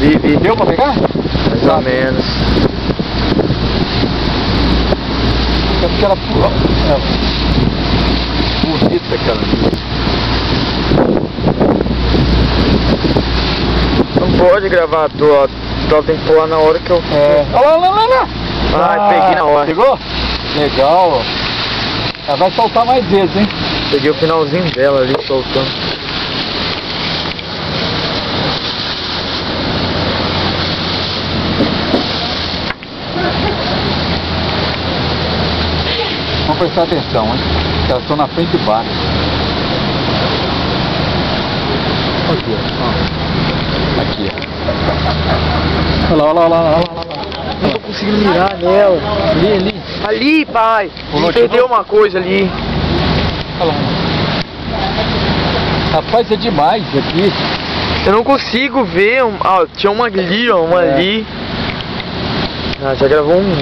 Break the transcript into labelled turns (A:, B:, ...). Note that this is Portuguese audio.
A: Vi.
B: Deu pra pegar?
A: Mais ou menos.
B: É porque ela bonita aquela ali.
A: Não pode gravar a tua, tem que pular na hora que eu...
B: Olha lá.
A: Peguei na hora.
B: Pegou? Legal, ó. Ela vai soltar mais vezes, hein?
A: Peguei o finalzinho dela ali, soltando.
B: Vamos prestar atenção, hein? Elas estão na frente e baixo. Aqui, ó. Aqui, ó. Olha lá.
A: Não tô conseguindo mirar nela.
B: Ali.
A: Ali, pai!
B: Pulou de
A: Perdeu
B: novo?
A: uma coisa ali.
B: Olha lá. Rapaz, é demais aqui.
A: Eu não consigo ver. Tinha uma ali, ó, ali. Já gravou um.